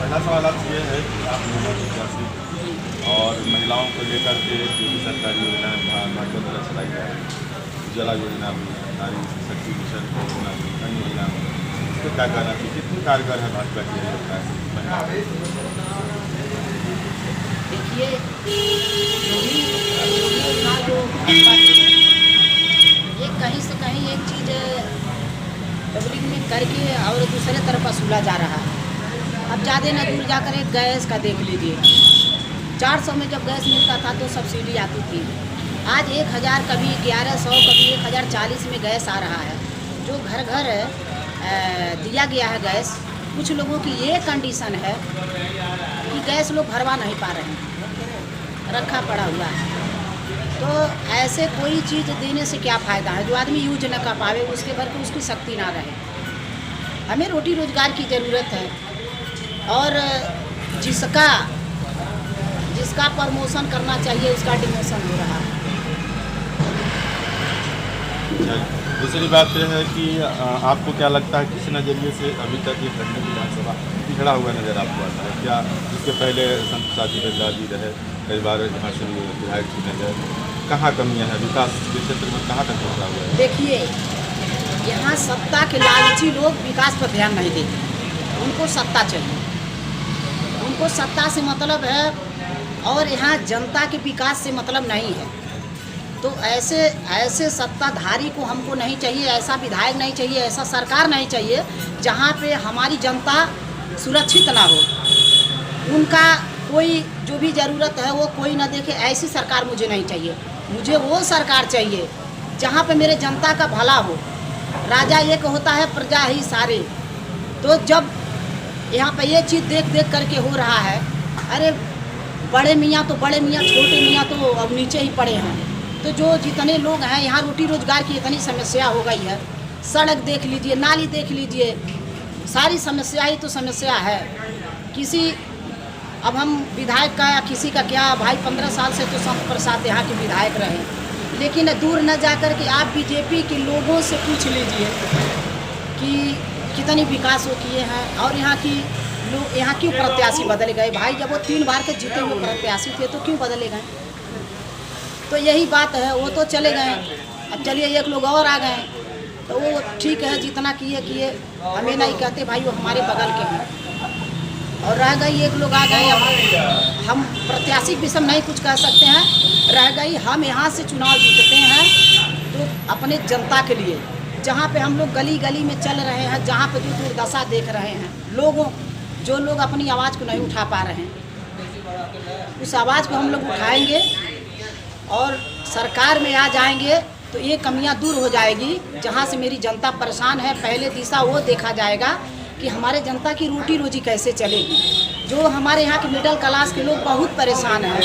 पहला सवाल आपसे ये है कि आप महिला प्रत्याशी और महिलाओं को लेकर के जो भी सरकारी योजनाएं भाजपा द्वारा चलाई जा रही है, उज्ज्वला योजना भी, नारी शक्ति मिशन योजना भी, अन्य योजना भी, इस पर क्या कहना चाहिए, कितनी कारगर है भाजपा की योजना देखिए, योगी योजना जो भाजपा की है, ये कहीं से कहीं एक चीज़ पब्लिक में करके और दूसरे तरफ वसूला जा रहा है। अब ज़्यादा न दूर जाकर एक गैस का देख लीजिए, 400 में जब गैस मिलता था तो सब्सिडी आती थी। आज 1000, कभी 1100, कभी 1040 में गैस आ रहा है। जो घर घर दिया गया है गैस, कुछ लोगों की ये कंडीशन है कि गैस लोग भरवा नहीं पा रहे हैं, रखा पड़ा हुआ है। तो ऐसे कोई चीज़ देने से क्या फ़ायदा है? जो आदमी यूज न कर पावे, उसके भर को उसकी शक्ति ना रहे। हमें रोटी रोज़गार की ज़रूरत है, और जिसका प्रमोशन करना चाहिए उसका डिमोशन हो रहा है। दूसरी बात यह है कि आपको क्या लगता है किस नज़रिए से अभी तक ये खंडन विधानसभा पिछड़ा हुआ नज़र आपको आता है? क्या इसके पहले संत साथी बिरला जी रहे, कई बार यहाँ से विधायक चुने गए, कहाँ कमियाँ हैं विकास के क्षेत्र में, कहाँ तक पिछड़ा हुआ है? देखिए, यहाँ सत्ता के लालची लोग विकास पर ध्यान नहीं देते, उनको सत्ता चाहिए, उनको सत्ता से मतलब है, और यहाँ जनता के विकास से मतलब नहीं है। तो ऐसे सत्ताधारी को हमको नहीं चाहिए, ऐसा विधायक नहीं चाहिए, ऐसा सरकार नहीं चाहिए जहाँ पे हमारी जनता सुरक्षित ना हो, उनका कोई जो भी ज़रूरत है वो कोई ना देखे। ऐसी सरकार मुझे नहीं चाहिए। मुझे वो सरकार चाहिए जहाँ पे मेरे जनता का भला हो। राजा एक होता है, प्रजा ही सारे। तो जब यहाँ पे ये चीज़ देख देख करके हो रहा है, अरे बड़े मियाँ तो बड़े मियाँ, छोटे मियाँ तो अब नीचे ही पड़े हैं। तो जो जितने लोग हैं यहाँ, रोटी रोज़गार की इतनी समस्या हो गई है। सड़क देख लीजिए, नाली देख लीजिए, सारी समस्या ही तो समस्या है। अब हम विधायक का या किसी का क्या भाई, 15 साल से तो संत प्रसाद यहाँ के विधायक रहे, लेकिन दूर न जाकर के आप बीजेपी के लोगों से पूछ लीजिए कि कितनी विकास वो किए हैं, और यहाँ क्यों प्रत्याशी बदल गए। भाई जब वो 3 बार के जीते हुए प्रत्याशी थे तो क्यों बदले गए? तो यही बात है, वो तो चले गए। अब चलिए एक लोग और आ गए, तो वो ठीक है, जितना किए, हमें नहीं कहते भाई, वो हमारे बगल के हैं। और रह गई एक लोग आ गए, हम प्रत्याशी के विषय नहीं कुछ कह सकते हैं। रह गई, हम यहाँ से चुनाव जीतते हैं तो अपने जनता के लिए, जहाँ पे हम लोग गली गली में चल रहे हैं, जहाँ पे जो दुर्दशा देख रहे हैं जो लोग अपनी आवाज़ को नहीं उठा पा रहे हैं, उस आवाज़ को हम लोग उठाएंगे और सरकार में आ जाएंगे तो ये कमियां दूर हो जाएगी। जहाँ से मेरी जनता परेशान है, पहले दिशा वो देखा जाएगा कि हमारे जनता की रोटी रोजी कैसे चलेगी। जो हमारे यहाँ के मिडिल क्लास के लोग बहुत परेशान हैं।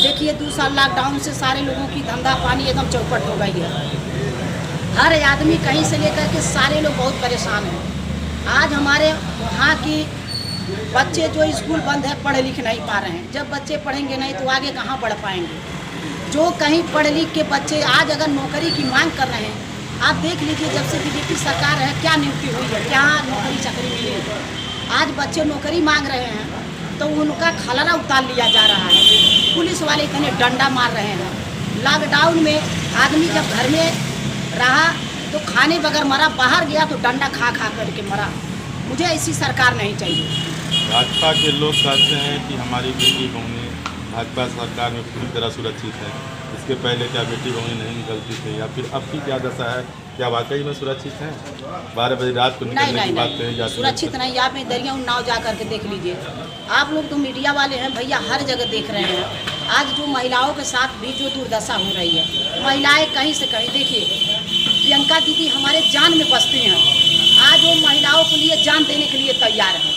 देखिए 2 साल लॉकडाउन से सारे लोगों की धंधा पानी एकदम चौपट हो गई है। हर आदमी कहीं से लेकर के सारे लोग बहुत परेशान हैं। आज हमारे वहाँ की बच्चे जो स्कूल बंद है, पढ़ लिख नहीं पा रहे हैं। जब बच्चे पढ़ेंगे नहीं तो आगे कहाँ बढ़ पाएंगे। जो कहीं पढ़ लिख के बच्चे आज अगर नौकरी की मांग कर रहे हैं, आप देख लीजिए जब से बीजेपी सरकार है क्या नियुक्ति हुई है, क्या नौकरी चाकरी मिली है। आज बच्चे नौकरी मांग रहे हैं तो उनका खलरा उतार लिया जा रहा है। पुलिस वाले इतने डंडा मार रहे हैं। लॉकडाउन में आदमी जब घर में रहा तो खाने बगैर मरा, बाहर गया तो डंडा खा करके मरा। मुझे ऐसी सरकार नहीं चाहिए। भाजपा के लोग कहते हैं कि हमारी बेटी बहुएं भाजपा सरकार में पूरी तरह सुरक्षित है। इसके पहले क्या बेटी बहुएं नहीं निकलती थी, या फिर अब की क्या दशा है? क्या वाकई में सुरक्षित हैं? 12 बजे रात को निकलने की बात कही जाती है। सुरक्षित नहीं। आप में दरिया उन्नाव जा करके देख लीजिए। आप लोग तो मीडिया वाले हैं भैया, हर जगह देख रहे हैं। आज जो महिलाओं के साथ भी जो दुर्दशा हो रही है, महिलाएं कहीं से कहीं, देखिए प्रियंका दीदी हमारे जान में बसती हैं। आज वो महिलाओं के लिए जान देने के लिए तैयार हैं।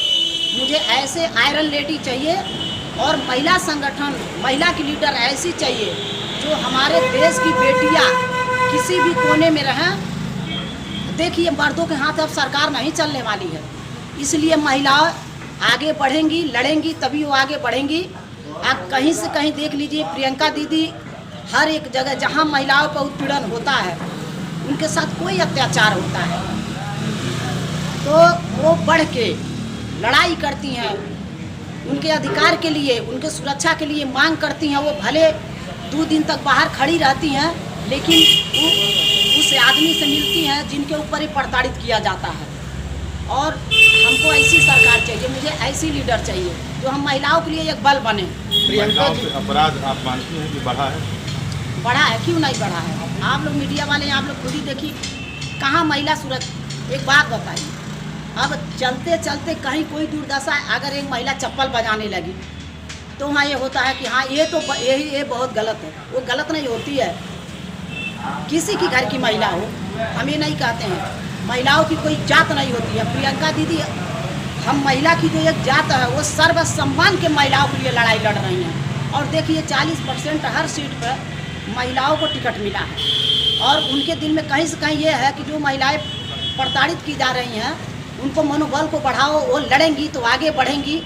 मुझे ऐसे आयरन लेडी चाहिए, और महिला संगठन, महिला की लीडर ऐसी चाहिए जो हमारे देश की बेटियां किसी भी कोने में रहें। देखिए मर्दों के हाथ अब सरकार नहीं चलने वाली है, इसलिए महिलाएं आगे बढ़ेंगी, लड़ेंगी, तभी वो आगे बढ़ेंगी। आप कहीं से कहीं देख लीजिए, प्रियंका दीदी हर एक जगह जहां महिलाओं पर उत्पीड़न होता है, उनके साथ कोई अत्याचार होता है तो वो बढ़ के लड़ाई करती हैं, उनके अधिकार के लिए, उनके सुरक्षा के लिए मांग करती हैं, वो भले 2 दिन तक बाहर खड़ी रहती हैं, लेकिन वो उस आदमी से मिलती हैं जिनके ऊपर ही प्रताड़ित किया जाता है। और हमको ऐसी सरकार चाहिए, मुझे ऐसी लीडर चाहिए जो हम महिलाओं के लिए एक बल बने। प्रियंका जी, अपराध आप मानती हैं कि बढ़ा है? बढ़ा है, क्यों नहीं बढ़ा है? आप लोग मीडिया वाले, आप लोग खुद ही देखिए कहाँ महिला सुरक्षा। एक बात बताइए, अब चलते चलते कहीं कोई दुर्दशा, अगर एक महिला चप्पल बजाने लगी तो वहाँ ये होता है कि हाँ ये बहुत गलत है। वो गलत नहीं होती है, किसी की घर की महिला हो, हम ये नहीं कहते हैं। महिलाओं की कोई जात नहीं होती है। प्रियंका दीदी, हम महिला की जो एक जात है वो सर्वसम्मान के महिलाओं के लिए लड़ाई लड़ रही हैं। और देखिए 40% हर सीट पर महिलाओं को टिकट मिला है। और उनके दिल में कहीं से कहीं ये है कि जो महिलाएं प्रताड़ित की जा रही हैं उनको मनोबल को बढ़ाओ, वो लड़ेंगी तो आगे बढ़ेंगी।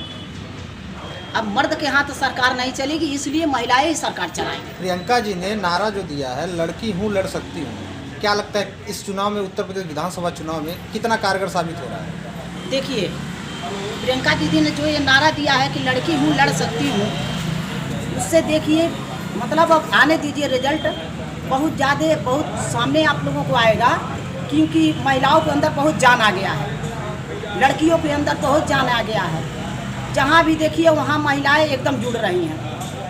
अब मर्द के हाथ सरकार नहीं चलेगी, इसलिए महिलाएं ही सरकार चलाएंगी। प्रियंका जी ने नारा जो दिया है, लड़की हूँ लड़ सकती हूँ, क्या लगता है इस चुनाव में, उत्तर प्रदेश विधानसभा चुनाव में कितना कारगर साबित हो रहा है? देखिए, प्रियंका दीदी ने जो ये नारा दिया है कि लड़की हूँ लड़ सकती हूँ, उससे देखिए मतलब अब आने दीजिए रिजल्ट, बहुत ज़्यादा बहुत सामने आप लोगों को आएगा, क्योंकि महिलाओं के अंदर बहुत जान आ गया है, लड़कियों के अंदर बहुत जान आ गया है। जहाँ भी देखिए वहाँ महिलाएं एकदम जुड़ रही हैं।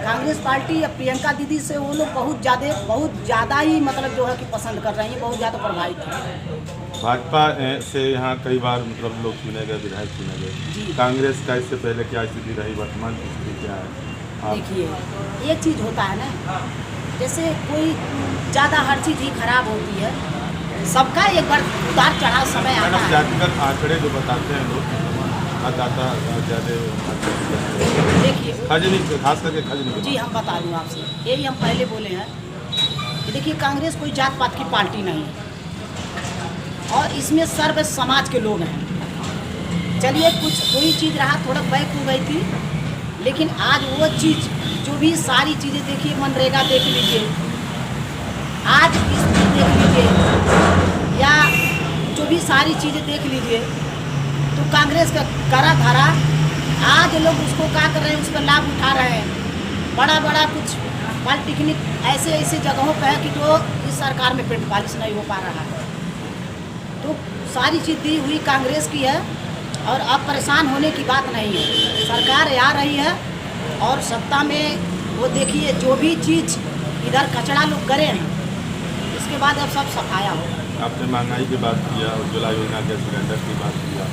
कांग्रेस पार्टी या प्रियंका दीदी से वो लोग बहुत ज़्यादा ही मतलब जो है कि पसंद कर रही हैं, बहुत ज़्यादा प्रभावित हैं। भाजपा से यहाँ कई बार मतलब लोग चुने गए, विधायक चुने गए। कांग्रेस का इससे पहले क्या स्थिति रही, वर्तमान स्थिति क्या है? देखिए एक चीज़ होता है ना, जैसे कोई ज़्यादा हर चीज़ ही खराब होती है, सबका एक बार उतार चढ़ाव समय आता है। जातिगत आंकड़े जो बताते हैं लोग, मतदाता ज़्यादा देखिए खजनी, खास करके खजनी। जी हम बता दूँ आपसे, यही हम पहले बोले हैं कि देखिए कांग्रेस कोई जात पात की पार्टी नहीं है और इसमें सर्व समाज के लोग हैं। चलिए कोई चीज़ रहा थोड़ा बैक हो गई थी, लेकिन आज वो चीज़ जो भी सारी चीज़ें देखिए, मनरेगा देख लीजिए, आज स्थिति देख लीजिए, या जो भी सारी चीज़ें देख लीजिए, तो कांग्रेस का करा धारा आज लोग उसको क्या कर रहे हैं, उसका लाभ उठा रहे हैं। बड़ा कुछ पॉलिटेक्निक ऐसे जगहों पर है कि जो इस सरकार में पेट पालिश नहीं हो पा रहा है। तो सारी चीज़ दी हुई कांग्रेस की है और अब परेशान होने की बात नहीं है। सरकार आ रही है और सत्ता में वो देखिए जो भी चीज़ इधर कचरा लोग करे हैं, इसके बाद अब सब सफाया होगा। आपने महंगाई की बात किया, उज्ज्वला योजना के सिलेंडर की बात किया,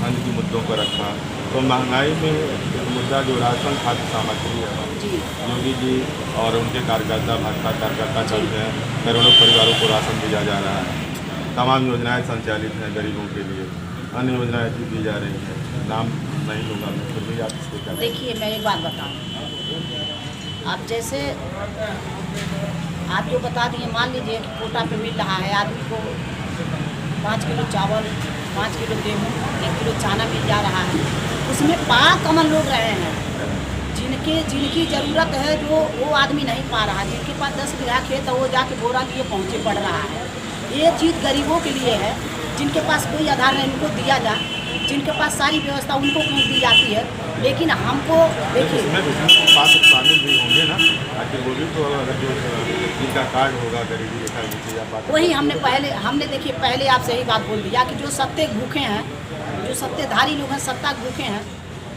अन्य की मुद्दों को रखा, तो महंगाई में मुद्दा जो राशन खाद्य सामग्री है, योगी जी और उनके कार्यकर्ता, भाजपा कार्यकर्ता चलते हैं, करोड़ों परिवारों को राशन भेजा जा रहा है, तमाम योजनाएं संचालित हैं गरीबों के लिए, अन्य योजनाएं भी दी जा रही हैं, नाम नहीं लूँगा मैं, फिर भी आप इसको क्या? देखिए मैं एक बात बताऊँ, आप जैसे आप जो बता दिए, मान लीजिए कि कोटा पे मिल रहा है आदमी को 5 किलो चावल, 5 किलो गेहूँ, 1 किलो चना मिल जा रहा है, उसमें 5 कमन लोग रहे हैं जिनकी ज़रूरत है, जो वो आदमी नहीं पा रहा। जिनके पास 10 बीघा खेत है वो जाके बोरा लिए पहुँचे पड़ रहा है। ये चीज़ गरीबों के लिए है, जिनके पास कोई आधार नहीं उनको दिया जाए, जिनके पास सारी व्यवस्था उनको क्यों दी जाती है। लेकिन हमको देखिए शामिल भी होंगे ना, आखिर वो भी तो अगर जो जिनका कार्ड होगा गरीबी रेखा, वही हमने देखिए पहले आपसे यही बात बोल दिया कि जो सत्ते भूखे हैं, जो सत्तेधारी लोग हैं, सत्ता भूखे हैं।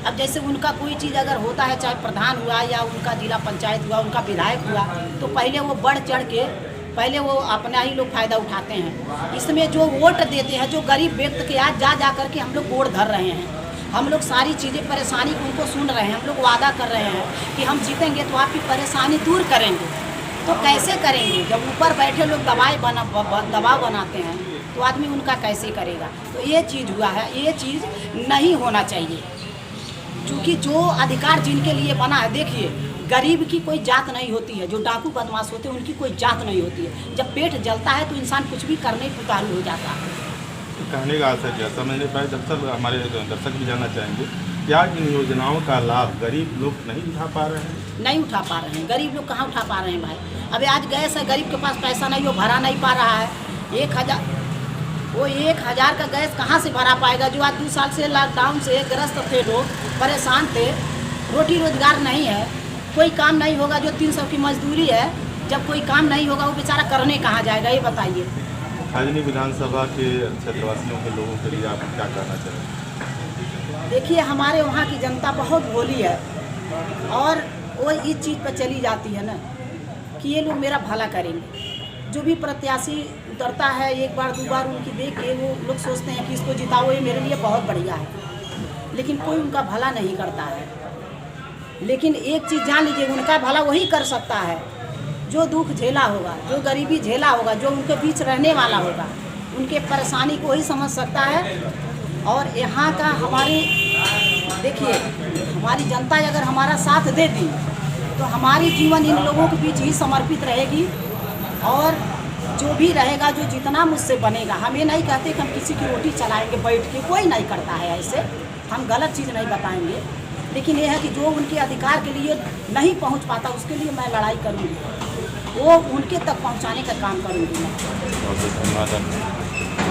अब जैसे उनका कोई चीज़ अगर होता है, चाहे प्रधान हुआ या उनका जिला पंचायत हुआ, उनका विधायक हुआ, तो पहले वो बढ़ चढ़ के पहले वो अपना ही लोग फ़ायदा उठाते हैं। इसमें जो वोट देते हैं, जो गरीब व्यक्ति के आज जा कर के हम लोग वोट धर रहे हैं, हम लोग सारी चीज़ें परेशानी को उनको सुन रहे हैं, हम लोग वादा कर रहे हैं कि हम जीतेंगे तो आपकी परेशानी दूर करेंगे। तो कैसे करेंगे जब ऊपर बैठे लोग दबाव बनाते हैं, तो आदमी उनका कैसे करेगा। तो ये चीज़ हुआ है, ये चीज़ नहीं होना चाहिए, क्योंकि जो अधिकार जिनके लिए बना है, देखिए गरीब की कोई जात नहीं होती है, जो डाकू बदमाश होते हैं उनकी कोई जात नहीं होती है। जब पेट जलता है तो इंसान कुछ भी करने को उतारू हो जाता है। कहने का आशा क्या समझने पाए, दरअसल हमारे दर्शक भी जानना चाहेंगे, क्या इन योजनाओं का लाभ गरीब लोग नहीं उठा पा रहे हैं? नहीं उठा पा रहे हैं, गरीब लोग कहाँ उठा पा रहे हैं भाई। अभी आज गैस है, गरीब के पास पैसा नहीं, वो भरा नहीं पा रहा है। 1000 का गैस कहाँ से भरा पाएगा? जो आज 2 साल से लॉकडाउन से ग्रस्त थे, लोग परेशान थे, रोटी रोजगार नहीं है, कोई काम नहीं होगा, जो 300 की मजदूरी है, जब कोई काम नहीं होगा वो बेचारा करने कहाँ जाएगा, ये बताइए। खैजनी विधानसभा के क्षेत्रवासियों के लोगों के लिए आप क्या कहना चाहेंगे? देखिए, हमारे वहाँ की जनता बहुत भोली है और वो इस चीज़ पर चली जाती है ना कि ये लोग मेरा भला करेंगे। जो भी प्रत्याशी उतरता है, एक बार दो बार उनकी देख के वो लोग सोचते हैं कि इसको जिताओ, ये मेरे लिए बहुत बढ़िया है, लेकिन कोई उनका भला नहीं करता है। लेकिन एक चीज़ जान लीजिए, उनका भला वही कर सकता है जो दुख झेला होगा, जो गरीबी झेला होगा, जो उनके बीच रहने वाला होगा, उनके परेशानी को ही समझ सकता है। और यहाँ का हमारी देखिए, हमारी जनता अगर हमारा साथ दे दी तो हमारी जीवन इन लोगों के बीच ही समर्पित रहेगी। और जो भी रहेगा, जो जितना मुझसे बनेगा, हम ये नहीं कहते कि हम किसी की रोटी चलाएंगे बैठ के, कोई नहीं करता है ऐसे, हम गलत चीज़ नहीं बताएंगे। लेकिन ये है कि जो उनके अधिकार के लिए नहीं पहुंच पाता, उसके लिए मैं लड़ाई करूँगी, वो उनके तक पहुंचाने का काम करूँगी मैं। बहुत धन्यवाद।